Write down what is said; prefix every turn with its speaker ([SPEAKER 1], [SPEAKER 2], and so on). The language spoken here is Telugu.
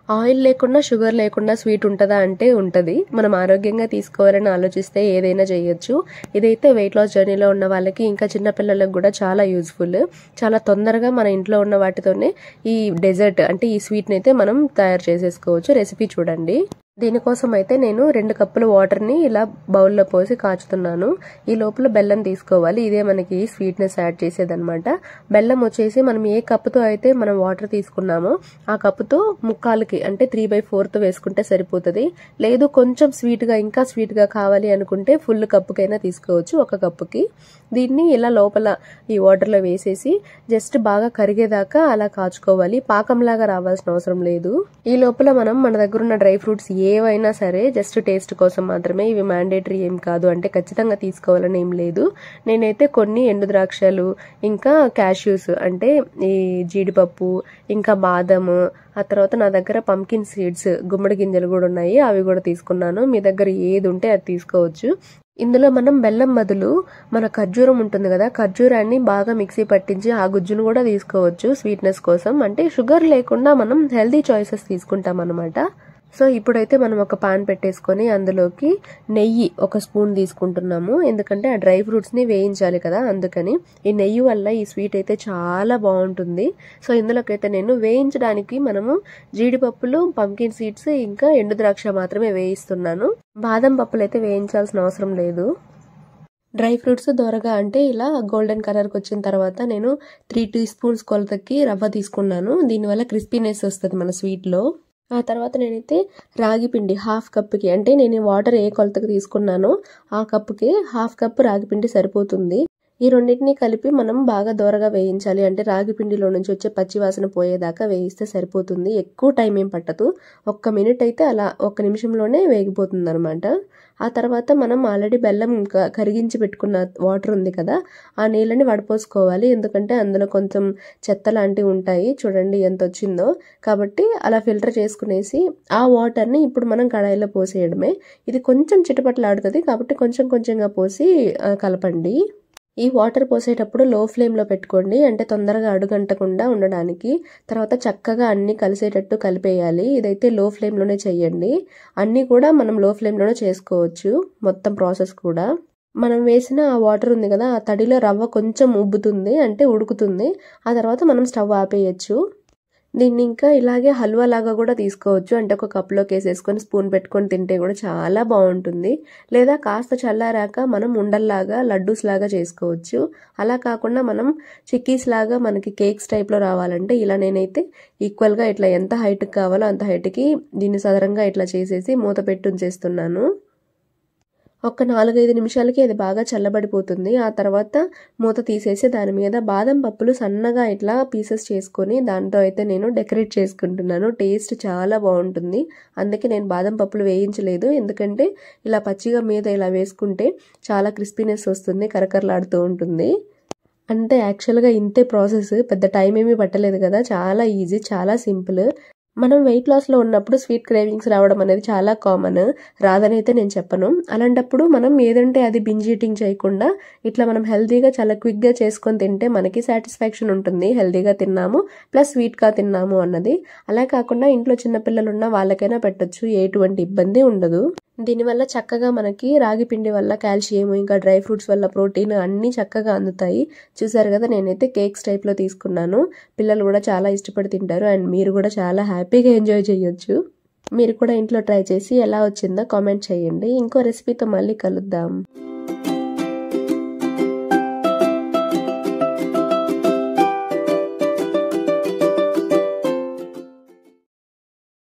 [SPEAKER 1] ఆయిల్ లేకుండా షుగర్ లేకుండా స్వీట్ ఉంటుందా అంటే ఉంటుంది. మనం ఆరోగ్యంగా తీసుకోవాలని ఆలోచిస్తే ఏదైనా చేయొచ్చు. ఇదైతే వెయిట్ లాస్ జర్నీలో ఉన్న వాళ్ళకి ఇంకా చిన్నపిల్లలకు కూడా చాలా యూజ్ఫుల్. చాలా తొందరగా మన ఇంట్లో ఉన్న వాటితోనే ఈ డెజర్ట్ అంటే ఈ స్వీట్ని అయితే మనం తయారు చేసేసుకోవచ్చు. రెసిపీ చూడండి. దీనికోసం అయితే నేను 2 కప్పుల వాటర్ని ఇలా బౌల్లో పోసి కాచుతున్నాను. ఈ లోపల బెల్లం తీసుకోవాలి. ఇదే మనకి స్వీట్నెస్ యాడ్ చేసేదన్నమాట. బెల్లం వచ్చేసి మనం ఏ కప్పుతో అయితే మనం వాటర్ తీసుకున్నామో ఆ కప్పుతో ముక్కాలకి అంటే 3/4 వేసుకుంటే సరిపోతుంది. లేదు కొంచెం స్వీట్గా ఇంకా స్వీట్గా కావాలి అనుకుంటే ఫుల్ కప్పుకైనా తీసుకోవచ్చు 1 కప్పుకి. దీన్ని ఇలా లోపల ఈ వాటర్లో వేసేసి జస్ట్ బాగా కరిగేదాకా అలా కాచుకోవాలి. పాకంలాగా రావాల్సిన అవసరం లేదు. ఈ లోపల మనం మన దగ్గర ఉన్న డ్రై ఫ్రూట్స్ ఏవైనా సరే జస్ట్ టేస్ట్ కోసం మాత్రమే, ఇవి మ్యాండేటరీ ఏం కాదు, అంటే ఖచ్చితంగా తీసుకోవాలని ఏం లేదు. నేనైతే కొన్ని ఎండు ద్రాక్షలు ఇంకా క్యాష్యూస్ అంటే ఈ జీడిపప్పు ఇంకా బాదము, ఆ తర్వాత నా దగ్గర పంకిన్ సీడ్స్ గుమ్మడి గింజలు కూడా ఉన్నాయి, అవి కూడా తీసుకున్నాను. మీ దగ్గర ఏది ఉంటే అది తీసుకోవచ్చు. ఇందులో మనం బెల్లం బదులు మన ఖర్జూరం ఉంటుంది కదా, ఖర్జూరాన్ని బాగా మిక్సీ పట్టించి ఆ గుజ్జును కూడా తీసుకోవచ్చు స్వీట్నెస్ కోసం. అంటే షుగర్ లేకుండా మనం హెల్దీ చాయిసెస్ తీసుకుంటాం అనమాట. సో ఇప్పుడైతే మనం ఒక పాన్ పెట్టేసుకొని అందులోకి నెయ్యి 1 స్పూన్ తీసుకుంటున్నాము. ఎందుకంటే ఆ డ్రై ఫ్రూట్స్ని వేయించాలి కదా, అందుకని. ఈ నెయ్యి వల్ల ఈ స్వీట్ అయితే చాలా బాగుంటుంది. సో ఇందులోకైతే నేను వేయించడానికి మనము జీడిపప్పులు, పంకిన్ సీడ్స్ ఇంకా ఎండు ద్రాక్ష మాత్రమే వేయిస్తున్నాను. బాదం పప్పులు అయితే వేయించాల్సిన అవసరం లేదు. డ్రై ఫ్రూట్స్ దోరగా అంటే ఇలా గోల్డెన్ కలర్కి వచ్చిన తర్వాత నేను 3 టీ స్పూన్స్ కొలతకి రవ్వ తీసుకున్నాను. దీనివల్ల క్రిస్పీనెస్ వస్తుంది మన స్వీట్లో. ఆ తర్వాత నేనైతే రాగి పిండి 1/2 కప్పుకి, అంటే నేను వాటర్ ఏ కొలతకి తీసుకున్నానో ఆ కప్పుకి 1/2 కప్పు రాగి పిండి సరిపోతుంది. ఈ రెండింటిని కలిపి మనం బాగా దోరగా వేయించాలి. అంటే రాగి పిండిలో నుంచి వచ్చే పచ్చి వాసన పోయేదాకా వేయిస్తే సరిపోతుంది. ఎక్కువ టైం ఏం పట్టదు. 1 మినిట్ అయితే అలా 1 నిమిషంలోనే వేగిపోతుంది అనమాట. ఆ తర్వాత మనం ఆల్రెడీ బెల్లం కరిగించి పెట్టుకున్న వాటర్ ఉంది కదా, ఆ నీళ్ళని వడపోసుకోవాలి. ఎందుకంటే అందులో కొంచెం చెత్త లాంటివి ఉంటాయి. చూడండి ఎంత వచ్చిందో. కాబట్టి అలా ఫిల్టర్ చేసుకునేసి ఆ వాటర్ని ఇప్పుడు మనం కడాయిలో పోసేయడమే. ఇది కొంచెం చిటపటలాడుతుంది కాబట్టి కొంచెం కొంచెంగా పోసి కలపండి. ఈ వాటర్ పోసేటప్పుడు లో ఫ్లేమ్లో పెట్టుకోండి, అంటే తొందరగా అడుగంటకుండా ఉండడానికి. తర్వాత చక్కగా అన్ని కలిసేటట్టు కలిపేయాలి. ఇదైతే లో ఫ్లేమ్లోనే చేయండి. అన్నీ కూడా మనం లో ఫ్లేమ్లోనే చేసుకోవచ్చు, మొత్తం ప్రాసెస్ కూడా. మనం వేసిన ఆ వాటర్ ఉంది కదా, ఆ తడిలో రవ్వ కొంచెం ఉబ్బుతుంది, అంటే ఉడుకుతుంది. ఆ తర్వాత మనం స్టవ్ ఆపేయచ్చు. దీన్ని ఇంకా ఇలాగే హల్వా లాగా కూడా తీసుకోవచ్చు. అంటే ఒక కప్లోకి వేసేసుకొని స్పూన్ పెట్టుకొని తింటే కూడా చాలా బాగుంటుంది. లేదా కాస్త చల్లారాక మనం ఉండల్లాగా లడ్డూస్ లాగా చేసుకోవచ్చు. అలా కాకుండా మనం చిక్కీస్ లాగా మనకి కేక్స్ టైప్లో రావాలంటే ఇలా నేనైతే ఈక్వల్గా ఇట్లా ఎంత హైట్కి కావాలో అంత హైట్కి దీన్ని సదరంగా ఇట్లా చేసేసి మూత పెట్టి ఉంచేస్తున్నాను. ఒక 4-5 నిమిషాలకి అది బాగా చల్లబడిపోతుంది. ఆ తర్వాత మూత తీసేసి దాని మీద బాదం పప్పులు సన్నగా ఇట్లా పీసెస్ చేసుకొని దాంతో అయితే నేను డెకరేట్ చేసుకుంటున్నాను. టేస్ట్ చాలా బాగుంటుంది. అందుకే నేను బాదం పప్పులు వేయించలేదు, ఎందుకంటే ఇలా పచ్చిగా మీద ఇలా వేసుకుంటే చాలా క్రిస్పీనెస్ వస్తుంది, కరకరలాడుతూ ఉంటుంది. అంటే యాక్చువల్గా ఇంతే ప్రాసెస్, పెద్ద టైం ఏమీ పట్టలేదు కదా, చాలా ఈజీ, చాలా సింపుల్. మనం వెయిట్ లాస్లో ఉన్నప్పుడు స్వీట్ క్రేవింగ్స్ రావడం అనేది చాలా కామన్, రాదని అయితే నేను చెప్పను. అలాంటప్పుడు మనం ఏదంటే అది బింజ్ ఈటింగ్ చేయకుండా ఇట్లా మనం హెల్తీగా చాలా క్విక్గా చేసుకొని తింటే మనకి సాటిస్ఫాక్షన్ ఉంటుంది. హెల్తీగా తిన్నాము ప్లస్ స్వీట్గా తిన్నాము అన్నది. అలా కాకుండా ఇంట్లో చిన్నపిల్లలు ఉన్న వాళ్ళకైనా పెట్టొచ్చు, ఎటువంటి ఇబ్బంది ఉండదు. దీనివల్ల చక్కగా మనకి రాగి పిండి వల్ల కాల్షియం ఇంకా డ్రై ఫ్రూట్స్ వల్ల ప్రోటీన్ అన్నీ చక్కగా అందుతాయి. చూసారు కదా, నేనైతే కేక్స్ టైప్లో తీసుకున్నాను. పిల్లలు కూడా చాలా ఇష్టపడి తింటారు అండ్ మీరు కూడా చాలా హ్యాపీగా ఎంజాయ్ చేయొచ్చు. మీరు కూడా ఇంట్లో ట్రై చేసి ఎలా వచ్చిందో కామెంట్ చేయండి. ఇంకో రెసిపీతో మళ్ళీ కలుద్దాం.